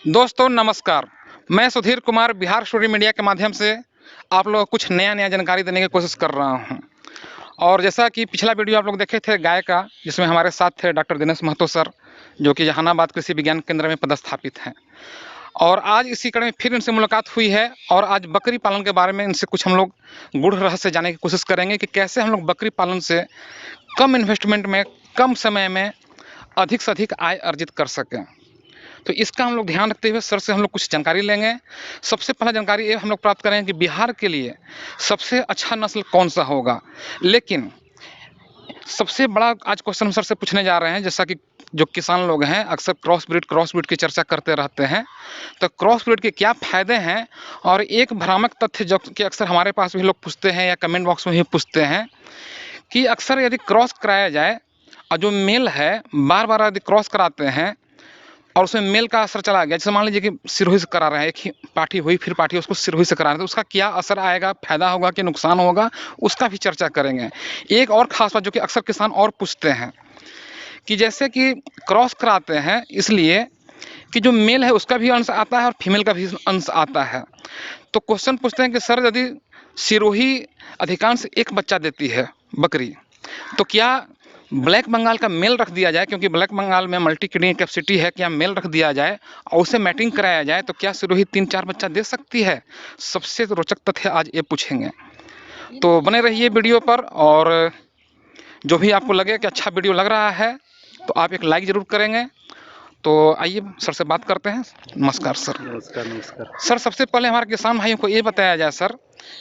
दोस्तों नमस्कार। मैं सुधीर कुमार बिहार स्टोरी मीडिया के माध्यम से आप लोगों को कुछ नया जानकारी देने की कोशिश कर रहा हूं। और जैसा कि पिछला वीडियो आप लोग देखे थे गाय का, जिसमें हमारे साथ थे डॉक्टर दिनेश महतो सर, जो कि जहानाबाद कृषि विज्ञान केंद्र में पदस्थापित हैं। और आज इसी कड़ी में फिर इनसे मुलाकात हुई है और आज बकरी पालन के बारे में इनसे कुछ हम लोग गूढ़ रहस्य जानने की कोशिश करेंगे कि कैसे हम लोग बकरी पालन से कम इन्वेस्टमेंट में, कम समय में अधिक से अधिक आय अर्जित कर सकें। तो इसका हम लोग ध्यान रखते हुए सर से हम लोग कुछ जानकारी लेंगे। सबसे पहला जानकारी ये हम लोग प्राप्त करेंगे कि बिहार के लिए सबसे अच्छा नस्ल कौन सा होगा। लेकिन सबसे बड़ा आज क्वेश्चन हम सर से पूछने जा रहे हैं, जैसा कि जो किसान लोग हैं अक्सर क्रॉस ब्रीड की चर्चा करते रहते हैं। तो क्रॉस ब्रीड के क्या फ़ायदे हैं, और एक भ्रामक तथ्य जो कि अक्सर हमारे पास भी लोग पूछते हैं या कमेंट बॉक्स में भी पूछते हैं कि अक्सर यदि क्रॉस कराया जाए और जो मेल है बार बार यदि क्रॉस कराते हैं और उसमें मेल का असर चला गया, जैसे मान लीजिए कि सिरोही से करा रहे हैं, एक ही पार्टी हुई फिर पार्टी उसको सिरोही से करा रहे हैं, तो उसका क्या असर आएगा, फायदा होगा कि नुकसान होगा, उसका भी चर्चा करेंगे। एक और खास बात जो कि अक्सर किसान और पूछते हैं कि जैसे कि क्रॉस कराते हैं इसलिए कि जो मेल है उसका भी अंश आता है और फीमेल का भी अंश आता है। तो क्वेश्चन पूछते हैं कि सर यदि सिरोही अधिकांश एक बच्चा देती है बकरी, तो क्या ब्लैक बंगाल का मेल रख दिया जाए, क्योंकि ब्लैक बंगाल में मल्टी क्रीडिंग कैपेसिटी है, क्या मेल रख दिया जाए और उसे मैटिंग कराया जाए तो क्या सिरोही 3-4 बच्चा दे सकती है? सबसे रोचक तथ्य आज ये पूछेंगे। तो बने रहिए वीडियो पर, और जो भी आपको लगे कि अच्छा वीडियो लग रहा है तो आप एक लाइक ज़रूर करेंगे। तो आइए सर से बात करते हैं। नमस्कार सर। नमस्कार। सर सबसे पहले हमारे किसान भाइयों को ये बताया जाए सर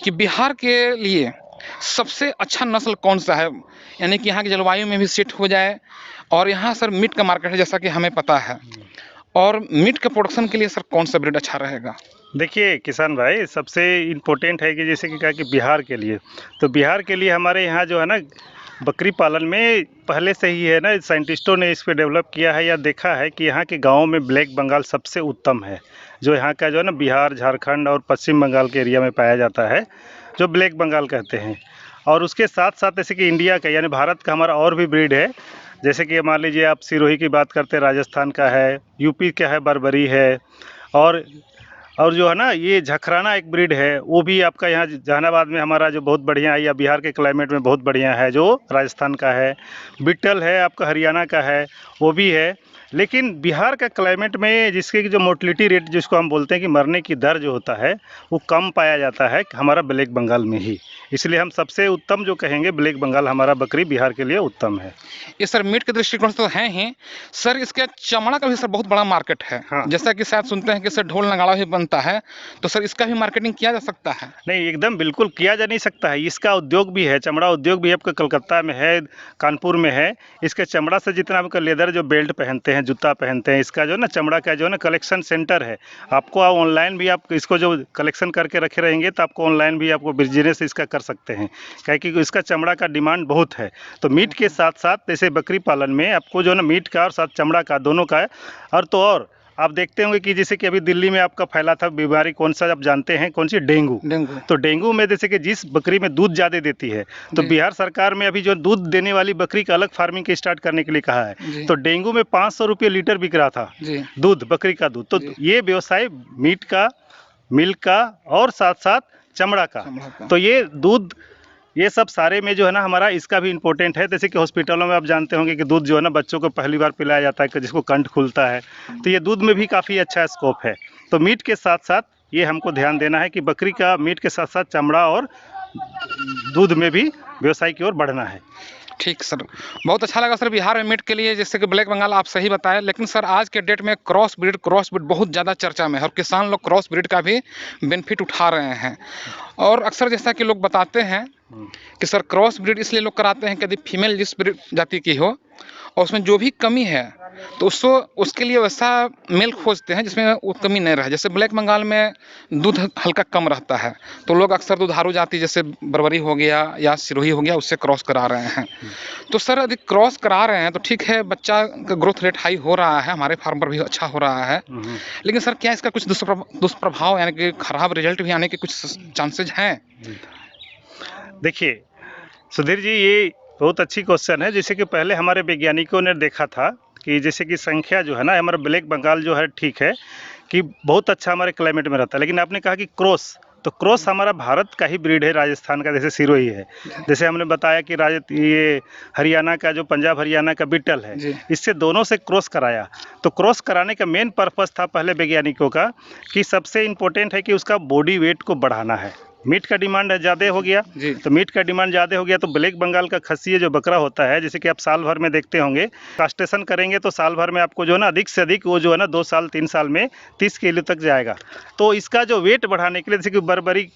कि बिहार के लिए सबसे अच्छा नस्ल कौन सा है, यानी कि यहाँ की जलवायु में भी सेट हो जाए, और यहाँ सर मीट का मार्केट है जैसा कि हमें पता है, और मीट के प्रोडक्शन के लिए सर कौन सा ब्रीड अच्छा रहेगा? देखिए किसान भाई, सबसे इम्पोर्टेंट है कि जैसे कि कहा कि बिहार के लिए, तो बिहार के लिए हमारे यहाँ जो है ना बकरी पालन में पहले से ही है ना, साइंटिस्टों ने इस पे डेवलप किया है या देखा है कि यहाँ के गाँव में ब्लैक बंगाल सबसे उत्तम है। जो यहाँ का जो है ना बिहार, झारखंड और पश्चिम बंगाल के एरिया में पाया जाता है, जो ब्लैक बंगाल कहते हैं। और उसके साथ साथ जैसे कि इंडिया का यानी भारत का हमारा और भी ब्रीड है, जैसे कि मान लीजिए आप सिरोही की बात करते हैं, राजस्थान का है, यूपी का है, बरबरी है, और जो है ना ये झखराना एक ब्रीड है, वो भी आपका यहाँ जहानाबाद में हमारा जो बहुत बढ़िया है, या बिहार के क्लाइमेट में बहुत बढ़िया है, जो राजस्थान का है। बिट्टल है आपका, हरियाणा का है, वो भी है। लेकिन बिहार का क्लाइमेट में जिसके की जो मोर्टलिटी रेट जिसको हम बोलते हैं कि मरने की दर जो होता है, वो कम पाया जाता है हमारा ब्लैक बंगाल में ही। इसलिए हम सबसे उत्तम जो कहेंगे ब्लैक बंगाल हमारा बकरी बिहार के लिए उत्तम है। ये सर मीट के दृष्टिकोण से तो हैं ही, सर इसके चमड़ा का भी सर बहुत बड़ा मार्केट है। हाँ। जैसा कि शायद सुनते हैं कि सर ढोल नगाड़ा भी बनता है, तो सर इसका भी मार्केटिंग किया जा सकता है? नहीं, एकदम बिल्कुल किया जा नहीं सकता है। इसका उद्योग भी है, चमड़ा उद्योग भी आपका कलकत्ता में है, कानपुर में है। इसके चमड़ा से जितना आपका लेदर जो बेल्ट पहनते हैं, जूता पहनते हैं, इसका जो है ना चमड़ा का जो है ना कलेक्शन सेंटर है। आपको ऑनलाइन भी आप इसको जो कलेक्शन करके रखे रहेंगे तो आपको ऑनलाइन भी आपको बिजनेस इसका कर सकते हैं, क्योंकि इसका चमड़ा का डिमांड बहुत है। तो मीट के साथ साथ जैसे बकरी पालन में आपको जो है ना मीट का और साथ चमड़ा का दोनों का है। और तो और आप देखते होंगे कि जैसे कि अभी दिल्ली में आपका फैला था बीमारी, कौन सा आप जानते हैं, कौन सी? डेंगू। तो डेंगू में जैसे कि जिस बकरी में दूध ज़्यादा देती है, तो बिहार सरकार में अभी जो दूध देने वाली बकरी का अलग फार्मिंग के स्टार्ट करने के लिए कहा है। तो डेंगू में 500 रुपये लीटर बिक रहा था दूध, बकरी का दूध। तो ये व्यवसाय मीट का, मिल्क का और साथ साथ चमड़ा का, तो ये दूध, ये सब सारे में जो है ना हमारा इसका भी इम्पोर्टेंट है। जैसे कि हॉस्पिटलों में आप जानते होंगे कि दूध जो है ना बच्चों को पहली बार पिलाया जाता है कि जिसको कंठ खुलता है, तो ये दूध में भी काफ़ी अच्छा स्कोप है। तो मीट के साथ साथ ये हमको ध्यान देना है कि बकरी का मीट के साथ साथ चमड़ा और दूध में भी व्यवसाय की ओर बढ़ना है। ठीक सर, बहुत अच्छा लगा सर बिहार में मीट के लिए, जैसे कि ब्लैक बंगाल आप सही बताए। लेकिन सर आज के डेट में क्रॉस ब्रीड बहुत ज़्यादा चर्चा में है, और किसान लोग क्रॉस ब्रीड का भी बेनिफिट उठा रहे हैं। और अक्सर जैसा कि लोग बताते हैं कि सर क्रॉस ब्रीड इसलिए लोग कराते हैं कि यदि फीमेल जिस ब्रीड जाति की हो और उसमें जो भी कमी है तो उसके लिए वैसा मेल खोजते हैं जिसमें वो कमी नहीं रहे। जैसे ब्लैक बंगाल में दूध हल्का कम रहता है, तो लोग अक्सर दुधारू जाति जैसे बरबरी हो गया या सिरोही हो गया उससे क्रॉस करा रहे हैं। तो सर यदि क्रॉस करा रहे हैं तो ठीक है, बच्चा का ग्रोथ रेट हाई हो रहा है, हमारे फार्म पर भी अच्छा हो रहा है, लेकिन सर क्या इसका कुछ दुष्प्रभाव यानी कि खराब रिजल्ट भी आने के कुछ चांसेज हैं? देखिए सुधीर जी, ये बहुत अच्छी क्वेश्चन है। जैसे कि पहले हमारे वैज्ञानिकों ने देखा था कि जैसे कि संख्या जो है ना हमारा ब्लैक बंगाल जो है ठीक है, कि बहुत अच्छा हमारे क्लाइमेट में रहता है। लेकिन आपने कहा कि क्रॉस, तो क्रॉस हमारा भारत का ही ब्रीड है, राजस्थान का जैसे सिरोही है, जैसे हमने बताया कि ये हरियाणा का जो पंजाब हरियाणा का बीटल है, जी। इससे दोनों से क्रॉस कराया। तो क्रॉस कराने का मेन पर्पस था पहले वैज्ञानिकों का कि सबसे इम्पोर्टेंट है कि उसका बॉडी वेट को बढ़ाना है। मीट का डिमांड ज़्यादा हो गया, जी। तो मीट का डिमांड ज़्यादा हो गया तो ब्लैक बंगाल का खस्सी जो बकरा होता है, जैसे कि आप साल भर में देखते होंगे, कास्टेशन करेंगे तो साल भर में आपको जो है ना अधिक से अधिक वो जो है ना 2 साल 3 साल में 30 किलो तक जाएगा। तो इसका जो वेट बढ़ाने के लिए, जैसे कि बर्बरी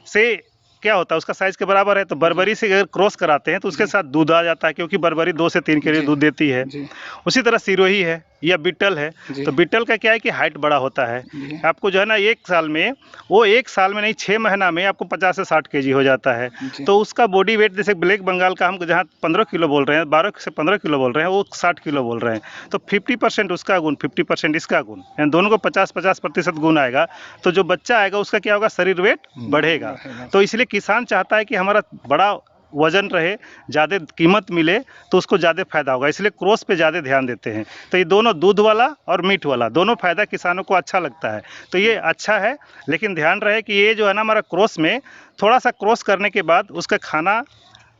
से क्या होता है उसका साइज के बराबर है, तो बर्बरी से अगर क्रॉस कराते हैं तो उसके साथ दूध आ जाता है, क्योंकि बर्बरी 2 से 3 किलो जी। दूध देती है। जी। उसी तरह सिरोही है या बीटल है, जी। तो बीटल का क्या है कि हाइट बड़ा होता है। जी। आपको जो है ना एक साल में नहीं 6 महीना में आपको 50 से 60 केजी हो जाता है। जी। तो उसका बॉडी वेट जैसे ब्लैक बंगाल का हम जहाँ 15 किलो बोल रहे हैं, 12 से 15 किलो बोल रहे हैं, वो 60 किलो बोल रहे हैं। तो 50% उसका गुण, 50% इसका गुण, यानी दोनों को 50-50% गुण आएगा। तो जो बच्चा आएगा उसका क्या होगा, शरीर वेट बढ़ेगा। तो इसलिए किसान चाहता है कि हमारा बड़ा वजन रहे, ज़्यादा कीमत मिले, तो उसको ज़्यादा फायदा होगा, इसलिए क्रॉस पे ज़्यादा ध्यान देते हैं। तो ये दोनों दूध वाला और मीट वाला दोनों फायदा किसानों को अच्छा लगता है, तो ये अच्छा है। लेकिन ध्यान रहे कि ये जो है ना हमारा क्रॉस में थोड़ा सा क्रॉस करने के बाद उसका खाना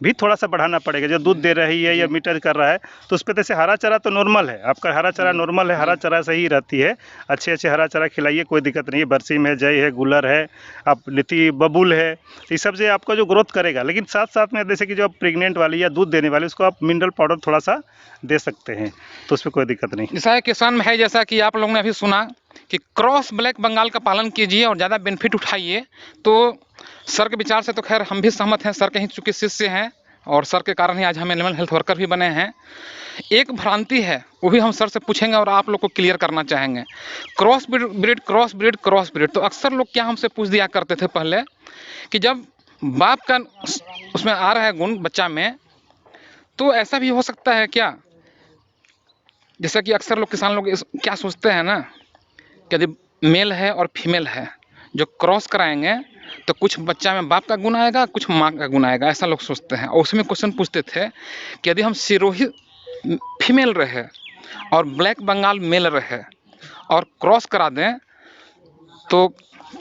भी थोड़ा सा बढ़ाना पड़ेगा। जो दूध दे रही है या मीटर कर रहा है तो उस पर जैसे हरा चारा तो नॉर्मल है, आपका हरा चारा नॉर्मल है, हरा चारा सही रहती है, अच्छे अच्छे हरा चारा खिलाइए, कोई दिक्कत नहीं है। बरसीम है, जय है, गुलर है, आप लीती बबूल है, तो ये सब से आपका जो ग्रोथ करेगा। लेकिन साथ साथ में जैसे कि जो आप प्रेग्नेंट वाली या दूध देने वाली, उसको आप मिनरल पाउडर थोड़ा सा दे सकते हैं, तो उसमें कोई दिक्कत नहीं। जैसा किसान में है, जैसा कि आप लोगों ने अभी सुना कि क्रॉस ब्लैक बंगाल का पालन कीजिए और ज़्यादा बेनिफिट उठाइए। तो सर के विचार से तो खैर हम भी सहमत हैं, सर के ही चूँकि शिष्य हैं और सर के कारण ही आज हम एनिमल हेल्थ वर्कर भी बने हैं। एक भ्रांति है, वो भी हम सर से पूछेंगे और आप लोग को क्लियर करना चाहेंगे। Cross breed cross breed cross breed, तो अक्सर लोग क्या हमसे पूछ दिया करते थे पहले कि जब बाप का उसमें आ रहा है गुण बच्चा में, तो ऐसा भी हो सकता है क्या? जैसा कि अक्सर लोग किसान लोग क्या सोचते हैं ना कि यदि मेल है और फीमेल है, जो क्रॉस कराएंगे तो कुछ बच्चा में बाप का गुण आएगा, कुछ माँ का गुण आएगा, ऐसा लोग सोचते हैं। और उसमें क्वेश्चन पूछते थे कि यदि हम सिरोही फीमेल रहे और ब्लैक बंगाल मेल रहे और क्रॉस करा दें तो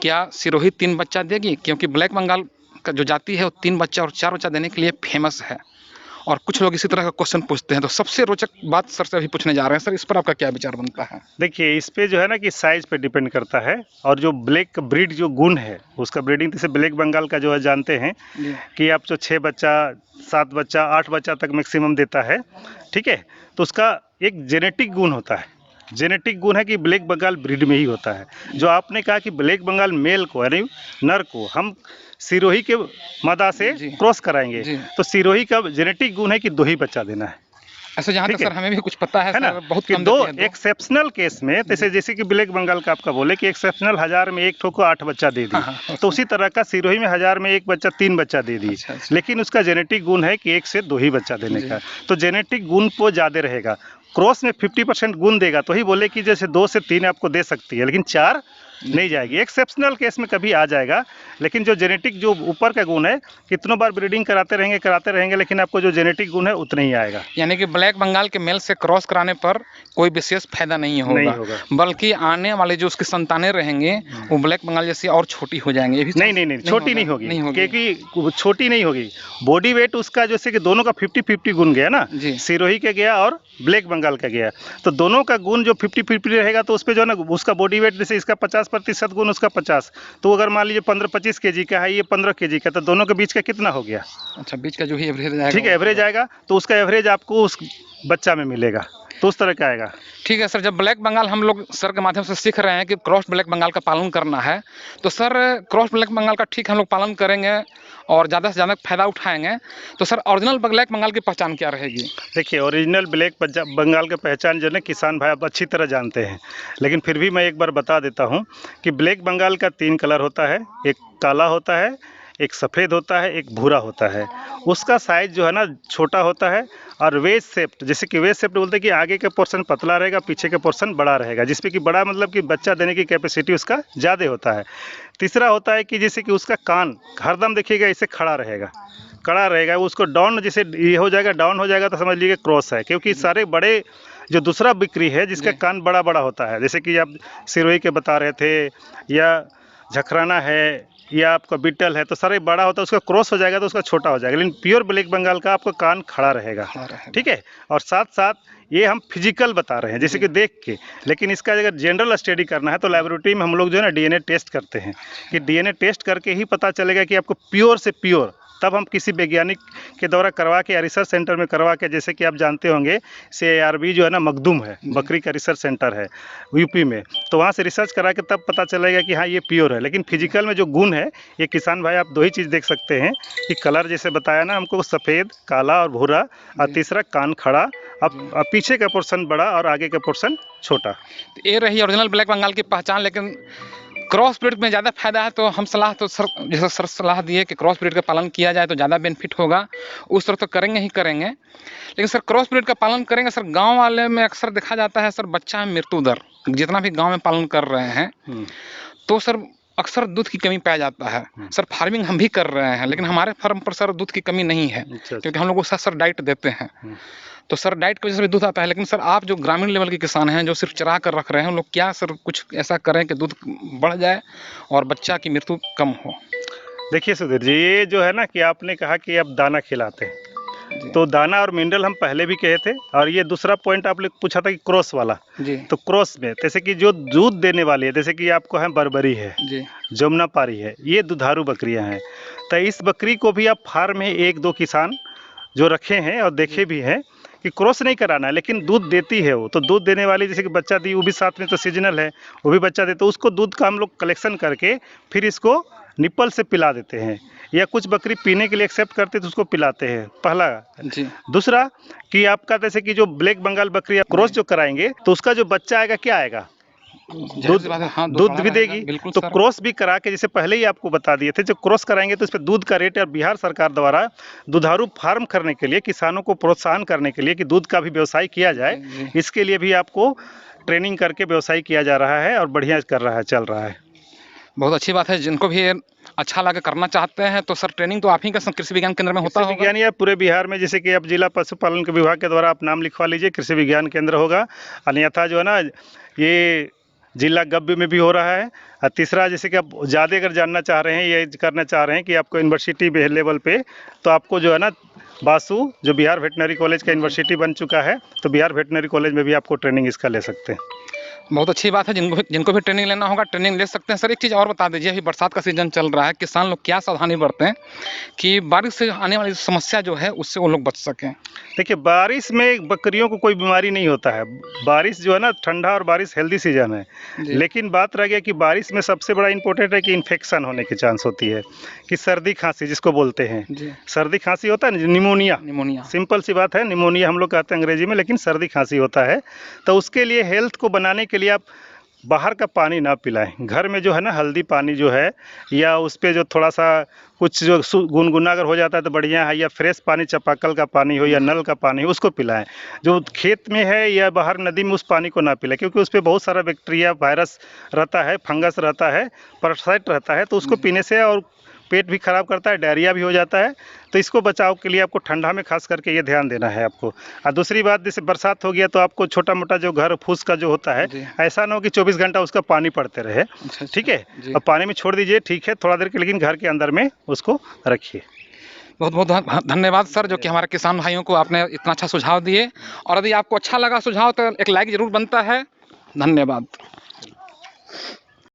क्या सिरोही 3 बच्चा देगी? क्योंकि ब्लैक बंगाल का जो जाति है वो 3 बच्चा और 4 बच्चा देने के लिए फेमस है। और कुछ लोग इसी तरह का क्वेश्चन पूछते हैं। तो सबसे रोचक बात सर से अभी पूछने जा रहे हैं। सर, इस पर आपका क्या विचार बनता है? देखिए, इस पे जो है ना कि साइज पे डिपेंड करता है, और जो ब्लैक ब्रीड जो गुण है उसका ब्रीडिंग, जैसे ब्लैक बंगाल का जो है जानते हैं कि आप जो 6 बच्चा 7 बच्चा 8 बच्चा तक मैक्सिमम देता है, ठीक है, तो उसका एक जेनेटिक गुण होता है। जेनेटिक गुण है कि ब्लैक बंगाल ब्रीड में ही होता है। जो आपने कहा कि ब्लैक बंगाल मेल को यानी नर को हम सिरोही के मादा से क्रॉस कराएंगे, तो सिरोही का जेनेटिक गुण है कि 2 ही बच्चा देना है। ऐसा जहाँ तक सर हमें भी कुछ पता है ना, सर, बहुत कि कम दो देती है, 2 एक्सेप्शनल केस में, जैसे कि ब्लैक बंगाल का आपका बोले कि एक्सेप्शनल 1000 में 1 ठो को 8 बच्चा दे दी, तो उसी तरह का सिरोही में 1000 में 1 बच्चा 3 बच्चा दे दी। लेकिन उसका जेनेटिक गुण है कि 1 से 2 ही बच्चा देने का, तो जेनेटिक गुण को ज़्यादा रहेगा। क्रॉस में 50% गुण देगा, तो ही बोले कि जैसे 2 से 3 आपको दे सकती है, लेकिन 4 नहीं जाएगी। एक्सेप्शनल केस में कभी आ जाएगा, लेकिन जो जेनेटिक जो ऊपर का गुण है, कितनों बार ब्रीडिंग कराते रहेंगे, लेकिन आपको जो जेनेटिक गुण है उतना ही आएगा। यानी कि ब्लैक बंगाल के मेल से क्रॉस कराने पर कोई विशेष फायदा नहीं होगा, बल्कि आने वाले जो उसकी संतानें रहेंगे वो ब्लैक बंगाल जैसी और छोटी हो जाएंगे। ये भी नहीं, छोटी नहीं होगी, क्योंकि छोटी नहीं होगी। बॉडी वेट उसका जैसे कि दोनों का 50-50 गुण गया ना, सिरोही का गया और ब्लैक बंगाल का गया, तो दोनों का गुण जो 50-50 रहेगा, तो उस पर जो है ना उसका बॉडी वेट, जैसे इसका 50% गुण, उसका 50, तो अगर मान लीजिए 15-25 केजी का है, ये 15 केजी का, तो दोनों के बीच का कितना हो गया? अच्छा, बीच का जो ही एवरेज आएगा, ठीक है, एवरेज आएगा, तो उसका एवरेज आपको उस बच्चा में मिलेगा, तो उस तरह का आएगा। ठीक है सर, जब ब्लैक बंगाल हम लोग सर के माध्यम से सीख रहे हैं कि क्रॉस ब्लैक बंगाल का पालन करना है, तो सर क्रॉस ब्लैक बंगाल का ठीक हम लोग पालन करेंगे और ज़्यादा से ज़्यादा फायदा उठाएंगे, तो सर ओरिजिनल ब्लैक बंगाल की पहचान क्या रहेगी? देखिए, ओरिजिनल ब्लैक बंगाल की पहचान जो है किसान भाई आप अच्छी तरह जानते हैं, लेकिन फिर भी मैं एक बार बता देता हूँ कि ब्लैक बंगाल का 3 कलर होता है, एक काला होता है, एक सफ़ेद होता है, एक भूरा होता है। उसका साइज़ जो है ना छोटा होता है, और वेज शेप्ड, जैसे कि वेज शेप्ड बोलते हैं कि आगे का पोर्शन पतला रहेगा, पीछे का पोर्शन बड़ा रहेगा, जिसपे कि बड़ा मतलब कि बच्चा देने की कैपेसिटी उसका ज़्यादा होता है। तीसरा होता है कि जैसे कि उसका कान हरदम देखिएगा ऐसे खड़ा रहेगा, उसको डाउन जैसे ये हो जाएगा, डाउन हो जाएगा तो समझ लीजिए क्रॉस है, क्योंकि सारे बड़े जो दूसरा बकरी है जिसका जी। कान बड़ा बड़ा होता है, जैसे कि आप सिरोही के बता रहे थे या झखराना है या आपका बीटल है, तो सारा बड़ा होता है, उसका क्रॉस हो जाएगा तो उसका छोटा हो जाएगा, लेकिन प्योर ब्लैक बंगाल का आपका कान खड़ा रहेगा। खड़ा रहेगा। ठीक है, और साथ साथ ये हम फिजिकल बता रहे हैं जैसे जी। कि देख के, लेकिन इसका अगर जनरल स्टडी करना है तो लेबोरेटरी में हम लोग जो है ना डीएनए टेस्ट करते हैं, कि डीएनए टेस्ट करके ही पता चलेगा कि आपको प्योर से प्योर, तब हम किसी वैज्ञानिक के द्वारा करवा के या रिसर्च सेंटर में करवा के, जैसे कि आप जानते होंगे CIRB जो है ना मखदूम है, बकरी का रिसर्च सेंटर है यूपी में, तो वहाँ से रिसर्च करा के तब पता चलेगा कि हाँ ये प्योर है। लेकिन फिजिकल में जो गुण है, ये किसान भाई आप दो ही चीज़ देख सकते हैं कि कलर जैसे बताया ना हमको, सफ़ेद, काला और भूरा, और तीसरा कान खड़ा, अब पीछे का पोर्शन बड़ा और आगे का पोर्शन छोटा। तो ये रही ओरिजिनल ब्लैक बंगाल की पहचान। लेकिन क्रॉस ब्रीड में ज़्यादा फायदा है, तो हम सलाह तो सर जैसे सर सलाह दिए कि क्रॉस ब्रीड का पालन किया जाए तो ज़्यादा बेनिफिट होगा, उस तरह तो करेंगे ही करेंगे। लेकिन सर क्रॉस ब्रीड का पालन करेंगे सर, गांव वाले में अक्सर देखा जाता है सर, बच्चा मृत्यु दर जितना भी गांव में पालन कर रहे हैं तो सर अक्सर दूध की कमी पाया जाता है। सर फार्मिंग हम भी कर रहे हैं, लेकिन हमारे फार्म पर सर दूध की कमी नहीं है, क्योंकि हम लोग उसका सर डाइट देते हैं, तो सर डाइट की वजह से भी दूध आता है। लेकिन सर आप जो ग्रामीण लेवल के किसान हैं जो सिर्फ चरा कर रख रहे हैं, उन लोग क्या सर कुछ ऐसा करें कि दूध बढ़ जाए और बच्चा की मृत्यु कम हो? देखिए सुधीर जी, ये जो है ना कि आपने कहा कि आप दाना खिलाते हैं, तो दाना और मिनरल हम पहले भी कहे थे, और ये दूसरा पॉइंट आपने पूछा था कि क्रॉस वाला, जी तो क्रॉस में जैसे कि जो दूध देने वाली है, जैसे कि आपको है बर्बरी है, जी जमुनापारी है, ये दुधारू बकरियां हैं, तो इस बकरी को भी आप फार्म में एक दो किसान जो रखे हैं और देखे भी हैं कि क्रॉस नहीं कराना है, लेकिन दूध देती है वो, तो दूध देने वाली जैसे कि बच्चा दी, वो भी साथ में तो सीजनल है, वो भी बच्चा दे, तो उसको दूध का हम लोग कलेक्शन करके फिर इसको निप्पल से पिला देते हैं, या कुछ बकरी पीने के लिए एक्सेप्ट करते तो उसको पिलाते हैं, पहला। जी दूसरा कि आपका जैसे कि जो ब्लैक बंगाल बकरी क्रॉस जो कराएंगे तो उसका जो बच्चा आएगा क्या आएगा, जाहिर सी बात है, हाँ, दूध बड़ा भी रहेगा, देगी, बिल्कुल तो सर। क्रॉस भी करा के, जैसे पहले ही आपको बता दिए थे, जो क्रॉस कराएंगे तो इस पर दूध का रेट, और बिहार सरकार द्वारा दुधारू फार्म करने के लिए किसानों को प्रोत्साहन करने के लिए कि दूध का भी व्यवसाय किया जाए, जी। इसके लिए भी आपको ट्रेनिंग करके व्यवसाय किया जा रहा है और बढ़िया कर रहा है, चल रहा है। बहुत अच्छी बात है, जिनको भी ये अच्छा लगे करना चाहते हैं तो सर ट्रेनिंग तो आप ही का कृषि विज्ञान केंद्र में होता कृषि होगा। विज्ञान या पूरे बिहार में, जैसे कि आप जिला पशुपालन के विभाग के द्वारा आप नाम लिखवा लीजिए, कृषि विज्ञान केंद्र होगा, अन्यथा जो है ना ये जिला गब्य में भी हो रहा है। और तीसरा, जैसे कि आप ज़्यादा अगर जानना चाह रहे हैं, ये करना चाह रहे हैं कि आपको यूनिवर्सिटी लेवल पे, तो आपको जो है ना बासु जो बिहार वेटनरी कॉलेज का यूनिवर्सिटी बन चुका है, तो बिहार वेटनरी कॉलेज में भी आपको ट्रेनिंग इसका ले सकते हैं। बहुत अच्छी बात है, जिनको भी ट्रेनिंग लेना होगा ट्रेनिंग ले सकते हैं। सर एक चीज़ और बता दीजिए, अभी बरसात का सीजन चल रहा है, किसान लोग क्या सावधानी बरतें कि बारिश से आने वाली समस्या जो है उससे वो लोग बच सकें? देखिए, बारिश में बकरियों को कोई बीमारी नहीं होता है, बारिश जो है ना, ठंडा और बारिश हेल्दी सीजन है, लेकिन बात रह गया कि बारिश में सबसे बड़ा इंपॉर्टेंट है कि इन्फेक्शन होने की चांस होती है, कि सर्दी खांसी जिसको बोलते हैं, सर्दी खांसी होता है ना, निमोनिया, सिंपल सी बात है, निमोनिया हम लोग कहते हैं अंग्रेजी में, लेकिन सर्दी खांसी होता है। तो उसके लिए हेल्थ को बनाने के लिए आप बाहर का पानी ना पिलाएं, घर में जो है ना हल्दी पानी जो है, या उस पर जो थोड़ा सा कुछ जो गुनगुना अगर हो जाता है तो बढ़िया है, या फ्रेश पानी चापाकल का पानी हो या नल का पानी हो उसको पिलाएं। जो खेत में है या बाहर नदी में उस पानी को ना पिलाएं, क्योंकि उस पर बहुत सारा बैक्टीरिया, वायरस रहता है, फंगस रहता है, पैरासाइट रहता है, तो उसको पीने से और पेट भी खराब करता है, डायरिया भी हो जाता है। तो इसको बचाव के लिए आपको ठंडा में खास करके ये ध्यान देना है आपको। और दूसरी बात, जैसे बरसात हो गया तो आपको छोटा मोटा जो घर फूस का जो होता है, ऐसा ना हो कि 24 घंटा उसका पानी पड़ते रहे, ठीक है, और पानी में छोड़ दीजिए, ठीक है, थोड़ा देर के, लेकिन घर के अंदर में उसको रखिए। बहुत बहुत धन्यवाद सर, जो कि हमारे किसान भाइयों को आपने इतना अच्छा सुझाव दिए, और यदि आपको अच्छा लगा सुझाव तो एक लाइक ज़रूर बनता है। धन्यवाद।